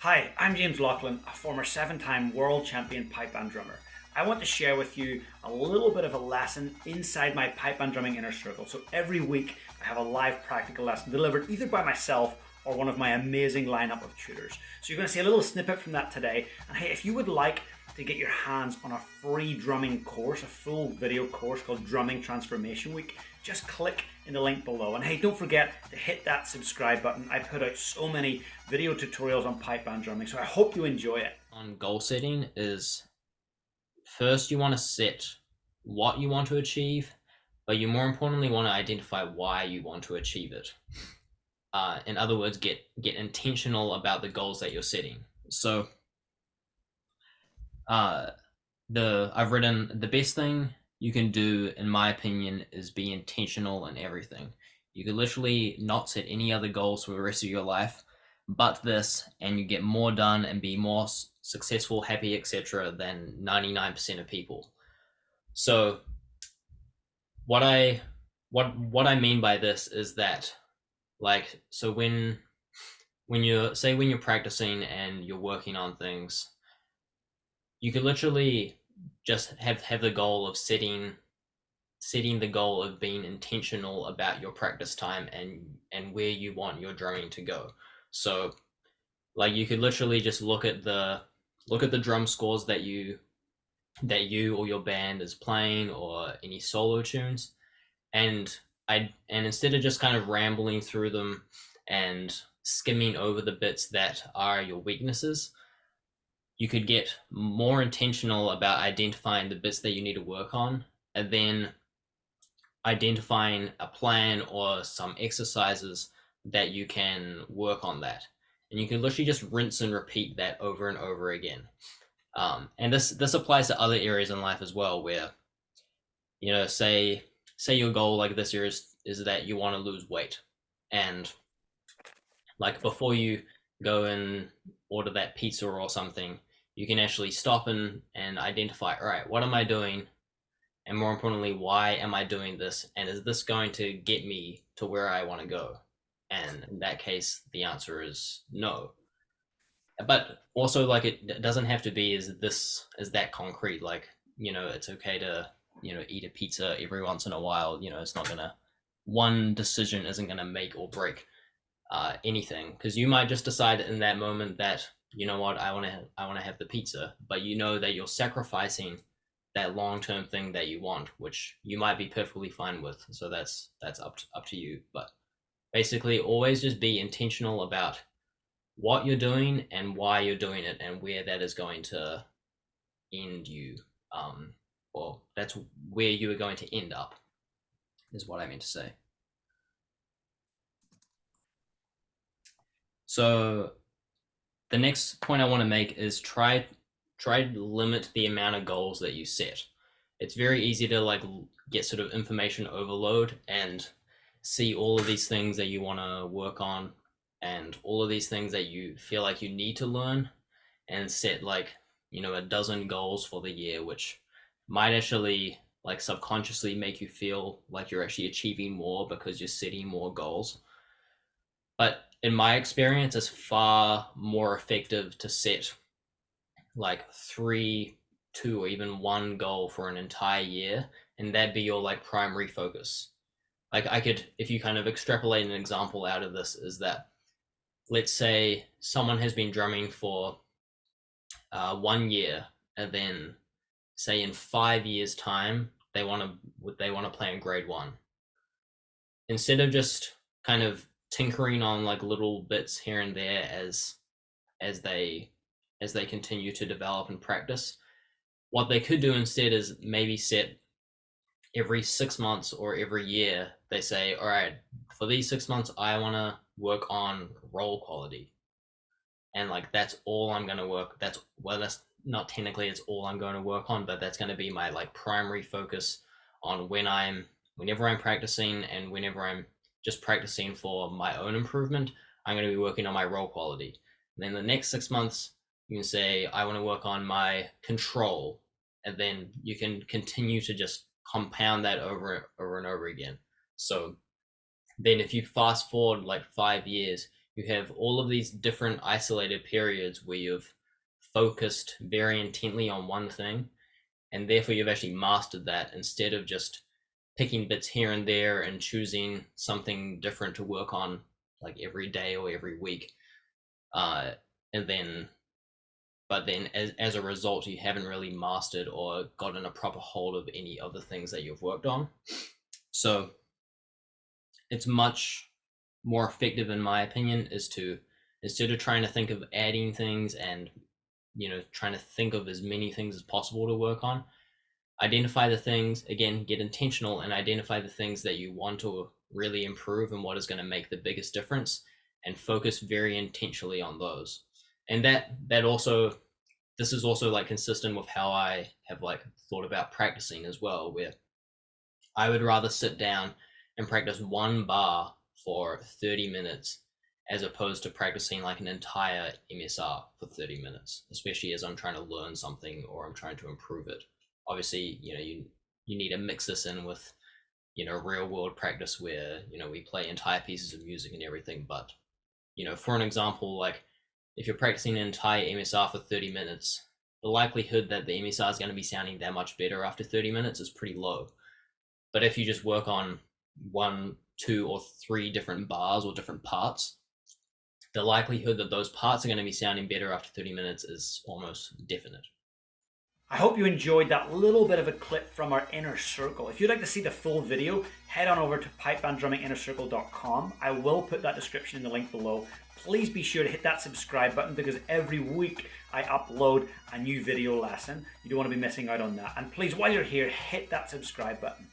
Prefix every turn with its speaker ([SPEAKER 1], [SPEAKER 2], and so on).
[SPEAKER 1] Hi, I'm James Laughlin, a former 7-time world champion pipe band drummer. I want to share with you a little bit of a lesson inside my pipe band drumming inner circle. So every week I have a live practical lesson delivered either by myself or one of my amazing lineup of tutors. So you're going to see a little snippet from that today. And hey, if you would like to get your hands on a free drumming course, a full video course called Drumming Transformation Week, just click in the link below. And hey, don't forget to hit that subscribe button. I put out so many video tutorials on pipe band drumming, so I hope you enjoy it.
[SPEAKER 2] On goal setting is first you want to set what you want to achieve, but you more importantly want to identify why you want to achieve it. In other words, get intentional about the goals that you're setting. So, I've written the best thing you can do, in my opinion, is be intentional in everything. You could literally not set any other goals for the rest of your life, but this, and you get more done and be more successful, happy, etc., than 99% of people. So, what I what I mean by this is that, like, so when you're practicing and you're working on things, you could literally just have the goal of setting the goal of being intentional about your practice time and where you want your drumming to go. So, like, you could literally just look at the drum scores that you or your band is playing, or any solo tunes, and instead of just kind of rambling through them and skimming over the bits that are your weaknesses, you could get more intentional about identifying the bits that you need to work on, and then identifying a plan or some exercises that you can work on that. And you can literally just rinse and repeat that over and over again. And this applies to other areas in life as well, where, say your goal like this year is that you want to lose weight, and like before you go and order that pizza or something, you can actually stop and identify, all right, what am I doing, and more importantly, why am I doing this, and is this going to get me to where I want to go? And in that case, the answer is no. But also, like, it doesn't have to be as that concrete. Like, it's okay to eat a pizza every once in a while. It's not gonna one decision isn't gonna make or break anything, because you might just decide in that moment that, you know what, I want to have the pizza, but you know that you're sacrificing that long-term thing that you want, which you might be perfectly fine with. So that's up to you. But basically, always just be intentional about what you're doing and why you're doing it, and where that is going to end you, or that's where you are going to end up, is what I mean to say. So the next point I want to make is try to limit the amount of goals that you set. It's very easy to, like, get sort of information overload and see all of these things that you want to work on, and all of these things that you feel like you need to learn, and set, like, a dozen goals for the year, which might actually, like, subconsciously make you feel like you're actually achieving more because you're setting more goals. But in my experience, it's far more effective to set like three, two, or even one goal for an entire year, and that'd be your, like, primary focus. Like, I could, if you kind of extrapolate an example out of this, is that, let's say someone has been drumming for 1 year, and then say in 5 years' time they want to play in grade one. Instead of just kind of tinkering on, like, little bits here and there as they as they continue to develop and practice, what they could do instead is maybe set every 6 months or every year, they say, all right, for these 6 months I want to work on roll quality, and, like, that's all I'm going to work. That's not technically it's all I'm going to work on, but that's going to be my, like, primary focus on whenever I'm practicing, and whenever I'm just practicing for my own improvement, I'm going to be working on my roll quality. And then the next 6 months, you can say, I want to work on my control, and then you can continue to just compound that over and over again. So then if you fast forward like 5 years, You have all of these different isolated periods where you've focused very intently on one thing, and therefore you've actually mastered that instead of just picking bits here and there and choosing something different to work on like every day or every week. And then, but then as a result, you haven't really mastered or gotten a proper hold of any of the things that you've worked on. So it's much more effective, in my opinion, is to, instead of trying to think of adding things and, you know, trying to think of as many things as possible to work on, identify the things, again, get intentional and identify the things that you want to really improve and what is going to make the biggest difference, and focus very intentionally on those. And that also, this is also like consistent with how I have like thought about practicing as well, where I would rather sit down and practice one bar for 30 minutes as opposed to practicing like an entire MSR for 30 minutes, especially as I'm trying to learn something or I'm trying to improve it. Obviously, you know, you need to mix this in with, you know, real world practice where, you know, we play entire pieces of music and everything. But, you know, for an example, like if you're practicing an entire MSR for 30 minutes, the likelihood that the MSR is going to be sounding that much better after 30 minutes is pretty low. But if you just work on 1, 2, or 3 different bars or different parts, the likelihood that those parts are going to be sounding better after 30 minutes is almost definite.
[SPEAKER 1] I hope you enjoyed that little bit of a clip from our inner circle. If you'd like to see the full video, head on over to pipebanddrumminginnercircle.com. I will put that description in the link below. Please be sure to hit that subscribe button, because every week I upload a new video lesson. You don't want to be missing out on that. And please, while you're here, hit that subscribe button.